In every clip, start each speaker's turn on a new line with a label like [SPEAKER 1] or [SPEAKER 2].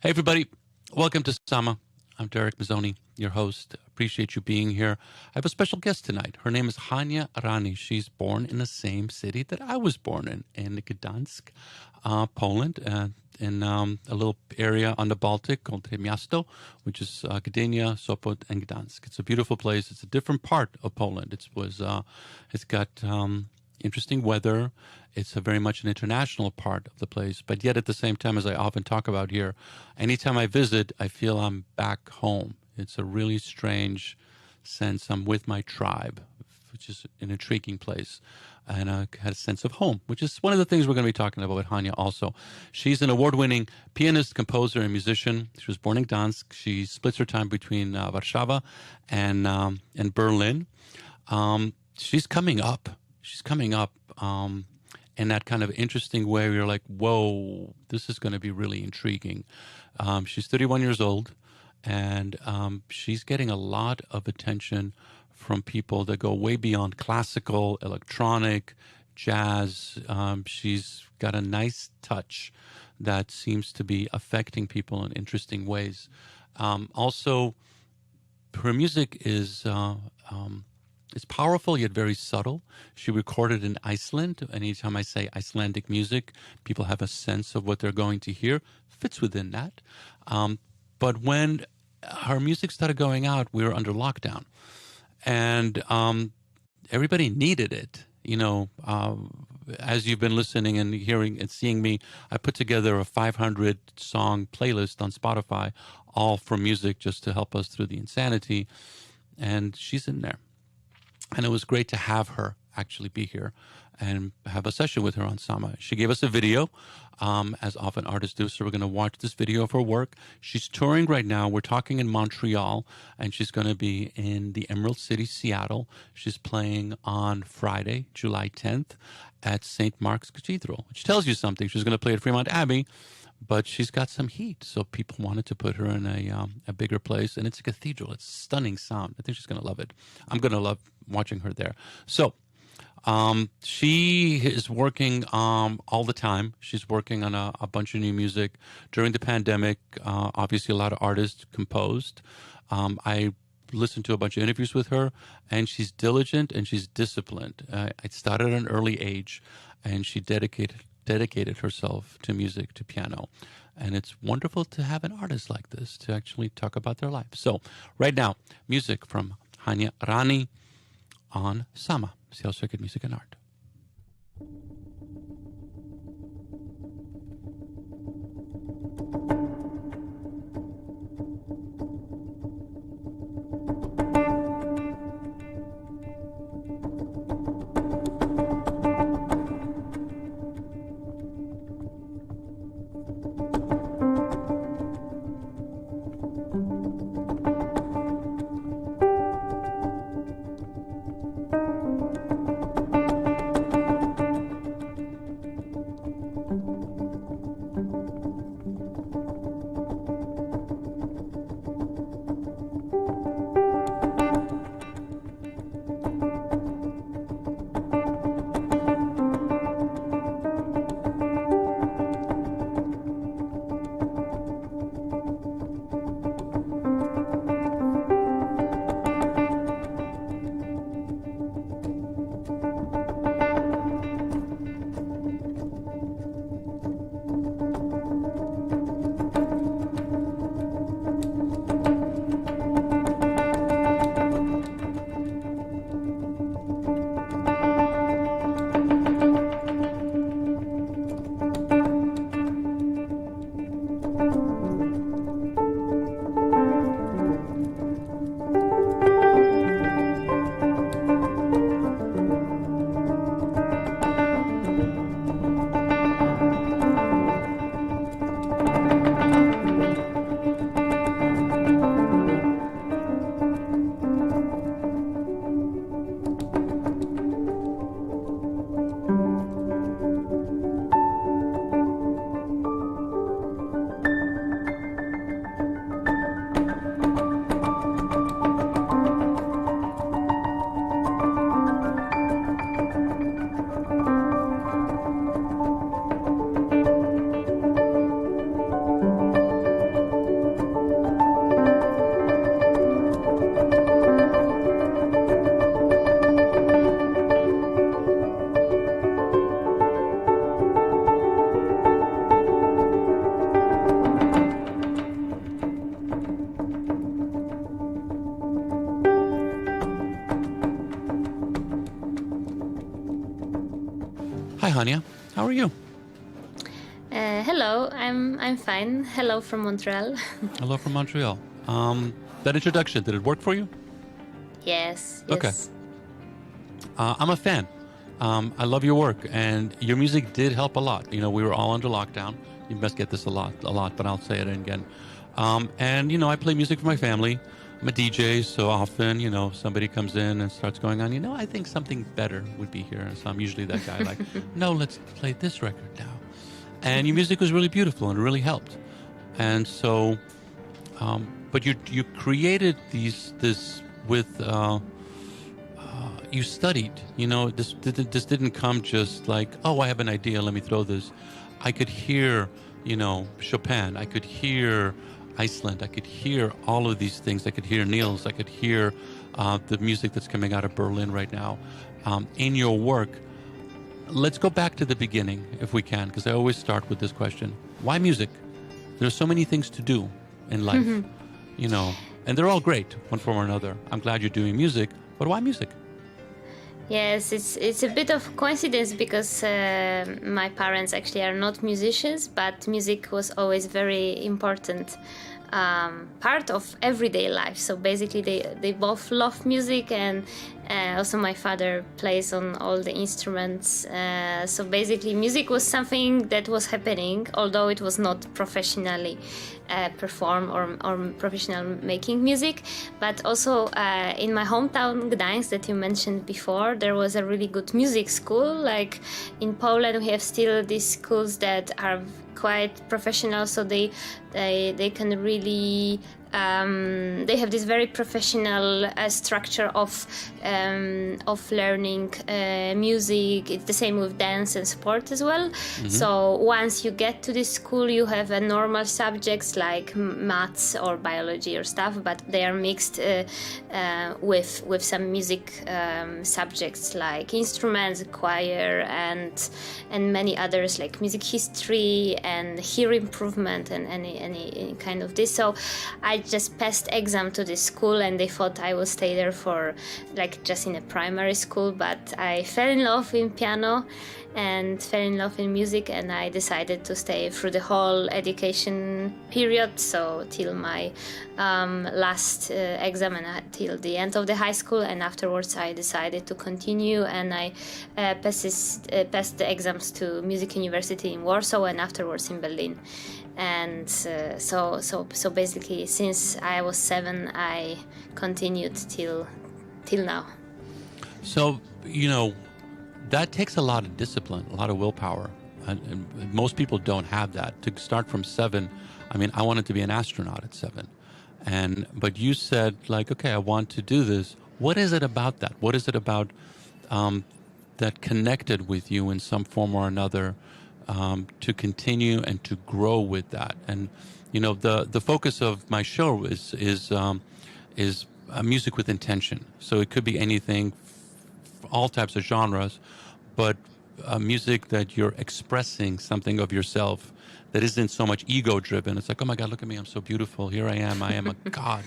[SPEAKER 1] Hey, everybody. Welcome to Sama. I'm Darek Mazzone, your host. Appreciate you being here. I have a special guest tonight. Her name is Hania Rani. She's born in the same city that I was born in Gdansk, Poland, in a little area on the Baltic called Miasto, which is Gdynia, Sopot, and Gdansk. It's a beautiful place. It's a different part of Poland. It's got interesting weather. It's a very much an international part of the place, but yet at the same time, as I often talk about here, anytime I visit, I feel I'm back home. It's a really strange sense. I'm with my tribe, which is an intriguing place. And I had a sense of home, which is one of the things we're going to be talking about with Hania also. She's an award-winning pianist, composer, and musician. She was born in Gdansk. She splits her time between Warsaw and Berlin. She's coming up. In that kind of interesting way where you're like, whoa, this is going to be really intriguing. She's 31 years old, and she's getting a lot of attention from people that go way beyond classical, electronic, jazz. She's got a nice touch that seems to be affecting people in interesting ways. Also, her music is it's powerful yet very subtle. She recorded in Iceland. Anytime I say Icelandic music, people have a sense of what they're going to hear. Fits within that. But when her music started going out, we were under lockdown. And everybody needed it. You know, as you've been listening and hearing and seeing me, I put together a 500-song playlist on Spotify, all for music just to help us through the insanity. And she's in there. And it was great to have her actually be here and have a session with her on Sama. She gave us a video, as often artists do, so we're going to watch this video of her work. She's touring right now. We're talking in Montreal, and she's going to be in the Emerald City, Seattle. She's playing on Friday, July 10th, at St. Mark's Cathedral, which tells you something. She's going to play at Fremont Abbey, but she's got some heat, so people wanted to put her in a bigger place, and it's a cathedral. It's stunning sound. I think she's going to love it. I'm going to love watching her there. So she is working all the time. She's working on a bunch of new music. During the pandemic, obviously a lot of artists composed. I listened to a bunch of interviews with her, and she's diligent and she's disciplined. It started at an early age, and she dedicated herself to music, to piano. And it's wonderful to have an artist like this to actually talk about their life. So right now, music from Hania Rani on Sama, Seattle Circuit Music and Art. Hi, Hania. How are you?
[SPEAKER 2] Hello, I'm fine. Hello from Montreal.
[SPEAKER 1] Hello from Montreal. That introduction, did it work for you?
[SPEAKER 2] Yes,
[SPEAKER 1] Okay.
[SPEAKER 2] yes.
[SPEAKER 1] I'm a fan. I love your work, and your music did help a lot. You know, we were all under lockdown. You must get this a lot, but I'll say it again. And, you know, I play music for my family. I'm a DJ, so often, you know, somebody comes in and starts going on, you know, I think something better would be here. So I'm usually that guy like, no, let's play this record now. And your music was really beautiful and it really helped. And so, but you created this with, you studied, you know, this didn't come just like, oh, I have an idea, let me throw this. I could hear, you know, Chopin, I could hear Iceland, I could hear all of these things. I could hear Nils, I could hear the music that's coming out of Berlin right now. In your work, let's go back to the beginning if we can, because I always start with this question. Why music? There's so many things to do in life, you know, and they're all great, one form or another. I'm glad you're doing music, but why music?
[SPEAKER 2] Yes, it's a bit of coincidence because my parents actually are not musicians, but music was always very important part of everyday life. So basically, they both love music, and also my father plays on all the instruments. So basically, music was something that was happening, although it was not professionally perform or professional making music. But also in my hometown Gdańsk that you mentioned before, there was a really good music school. Like in Poland, we have still these schools that are quite professional, so they can really they have this very professional structure of learning music. It's the same with dance and sport as well. So once you get to this school, you have a normal subjects like maths or biology or stuff, but they are mixed with some music subjects like instruments, choir, and many others like music history and hear improvement and any kind of this. So I just passed exam to this school, and they thought I would stay there for like just in a primary school, but I fell in love in piano and fell in love in music, and I decided to stay through the whole education period, so till my last exam and till the end of the high school, and afterwards I decided to continue, and I passed the exams to Music University in Warsaw and afterwards in Berlin. And so basically since I was 7 I continued till now.
[SPEAKER 1] So, you know, that takes a lot of discipline, a lot of willpower. And most people don't have that. To start from 7, I mean, I wanted to be an astronaut at 7. But you said, like, okay, I want to do this. What is it about that? What is it about that connected with you in some form or another to continue and to grow with that? And, you know, the focus of my show is music with intention. So it could be anything, all types of genres, but music that you're expressing something of yourself that isn't so much ego driven. It's like, oh my God, look at me, I'm so beautiful, here I am a god.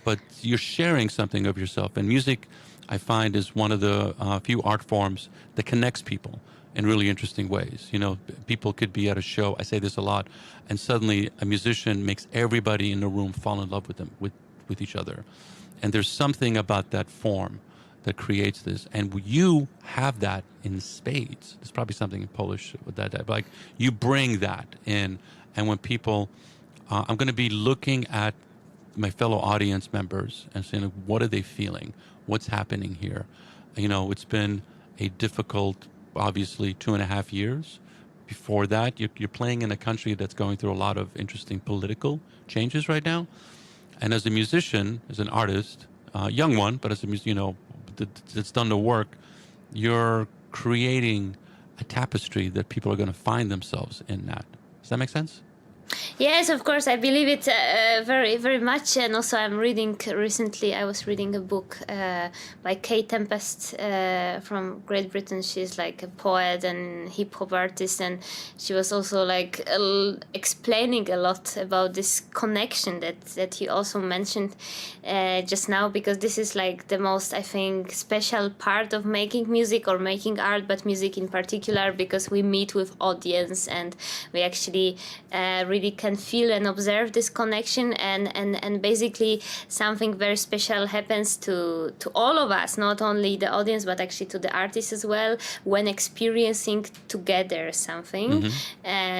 [SPEAKER 1] But you're sharing something of yourself. And music, I find, is one of the few art forms that connects people in really interesting ways. You know, people could be at a show, I say this a lot, and suddenly a musician makes everybody in the room fall in love with them, with each other. And there's something about that form that creates this, and you have that in spades. There's probably something in Polish with that, but like you bring that in, and when people, I'm going to be looking at my fellow audience members and saying, what are they feeling? What's happening here? You know, it's been a difficult, obviously, 2.5 years. Before that, you're playing in a country that's going through a lot of interesting political changes right now. And as a musician, as an artist, young one, but as a musician, you know, that's done the work, you're creating a tapestry that people are going to find themselves in that. Does that make sense?
[SPEAKER 2] Yes, of course, I believe it very, very much. And also, I'm reading recently. I was reading a book by Kay Tempest from Great Britain. She's like a poet and hip hop artist, and she was also like explaining a lot about this connection that you also mentioned just now, because this is like the most, I think, special part of making music or making art, but music in particular, because we meet with audience and we actually really can feel and observe this connection, and basically something very special happens to all of us, not only the audience but actually to the artist as well, when experiencing together something,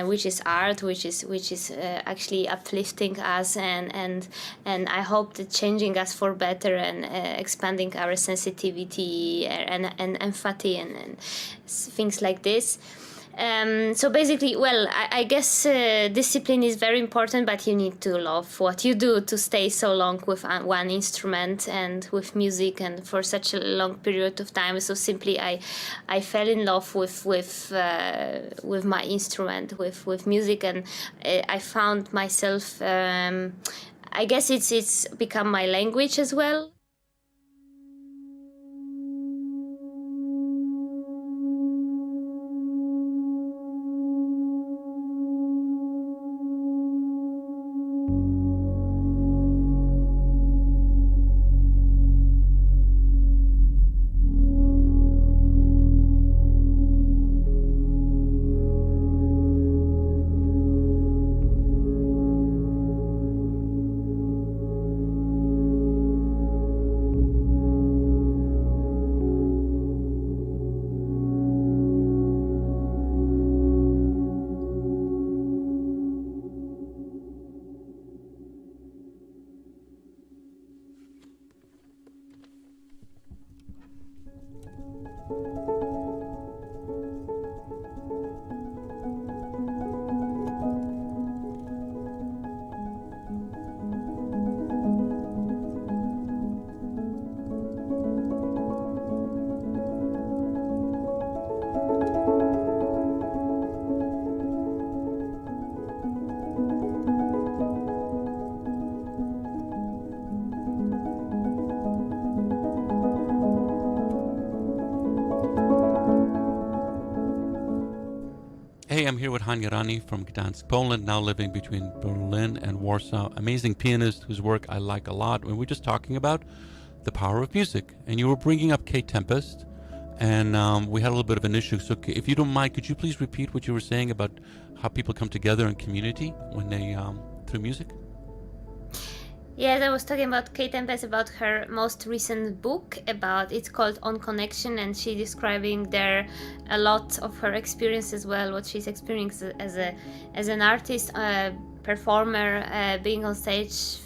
[SPEAKER 2] which is art, which is actually uplifting us, and I hope that changing us for better, and expanding our sensitivity and empathy and things like this. So basically, well, I guess discipline is very important, but you need to love what you do to stay so long with one instrument and with music and for such a long period of time. So simply, I fell in love with my instrument, with music, and I found myself. I guess it's become my language as well.
[SPEAKER 1] Hey, I'm here with Hania Rani from Gdansk, Poland, now living between Berlin and Warsaw. Amazing pianist whose work I like a lot. And we're just talking about the power of music. And you were bringing up Kate Tempest, and we had a little bit of an issue. So if you don't mind, could you please repeat what you were saying about how people come together in community when they through music?
[SPEAKER 2] Yes, I was talking about Kate Tempest, about her most recent book. It's called On Connection, and she describing there a lot of her experience as well, what she's experienced as an artist, performer, being on stage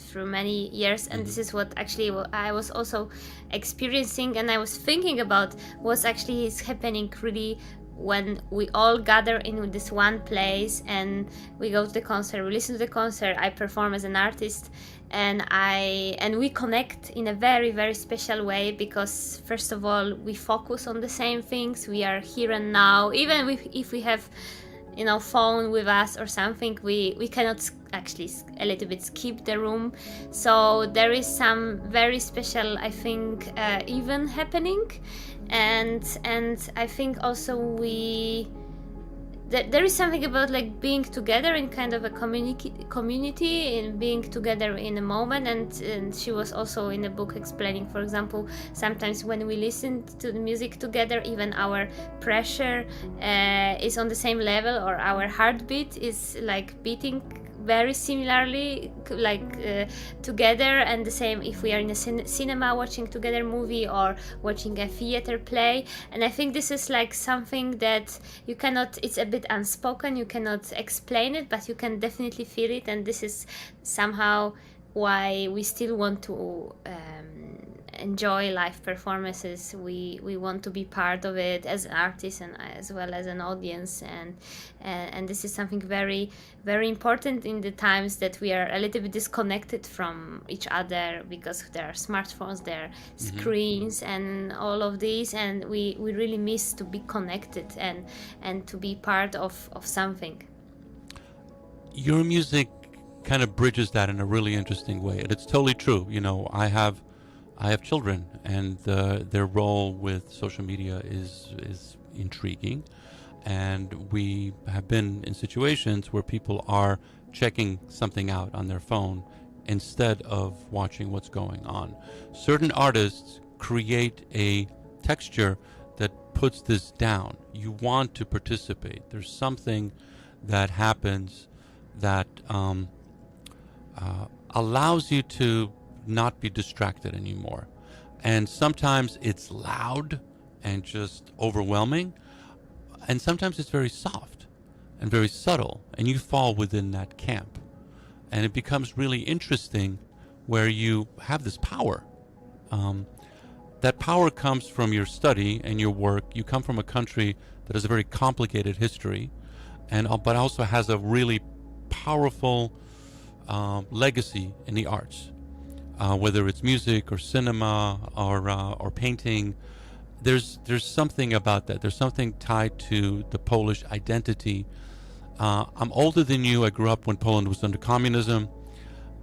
[SPEAKER 2] through many years. And this is what actually I was also experiencing, and I was thinking about what actually is happening really when we all gather in this one place and we go to the concert, we listen to the concert, I perform as an artist, and we connect in a very, very special way, because first of all we focus on the same things, we are here and now. Even if we have phone with us or something, we cannot actually a little bit skip the room. So there is some very special, I think, event happening, and I think also there is something about like being together in kind of a community and being together in a moment. And she was also in the book explaining, for example, sometimes when we listen to the music together, even our pressure is on the same level, or our heartbeat is like beating very similarly, together. And the same if we are in a cinema watching together movie or watching a theater play. And I think this is like something that you cannot, it's a bit unspoken, you cannot explain it, but you can definitely feel it. And this is somehow why we still want to enjoy live performances. We want to be part of it as an artist and as well as an audience, and this is something very, very important in the times that we are a little bit disconnected from each other, because there are smartphones, there are screens and all of these, and we really miss to be connected and to be part of something.
[SPEAKER 1] your music kind of bridges that in a really interesting way, and it's totally true. I have children, and their role with social media is intriguing, and we have been in situations where people are checking something out on their phone instead of watching what's going on. Certain artists create a texture that puts this down. You want to participate. There's something that happens that allows you to not be distracted anymore. And sometimes it's loud and just overwhelming, and sometimes it's very soft and very subtle, and you fall within that camp. And it becomes really interesting where you have this power. That power comes from your study and your work. You come from a country that has a very complicated history, but also has a really powerful legacy in the arts. Whether it's music or cinema or painting, there's something about that. There's something tied to the Polish identity. I'm older than you. I grew up when Poland was under communism,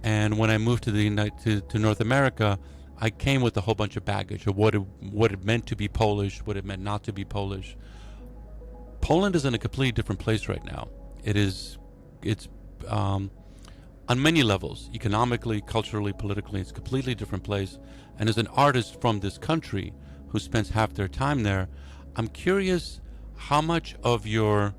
[SPEAKER 1] and when I moved to North America, I came with a whole bunch of baggage of what it meant to be Polish, what it meant not to be Polish. Poland is in a completely different place right now. It's on many levels, economically, culturally, politically, it's a completely different place. And as an artist from this country who spends half their time there, I'm curious how much of your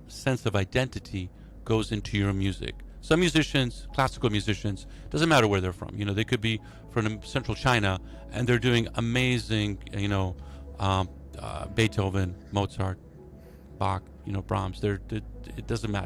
[SPEAKER 1] sense of identity goes into your music. Some musicians, classical musicians, doesn't matter where they're from. They could be from central China and they're doing amazing, Beethoven, Mozart, Bach, Brahms. It doesn't matter.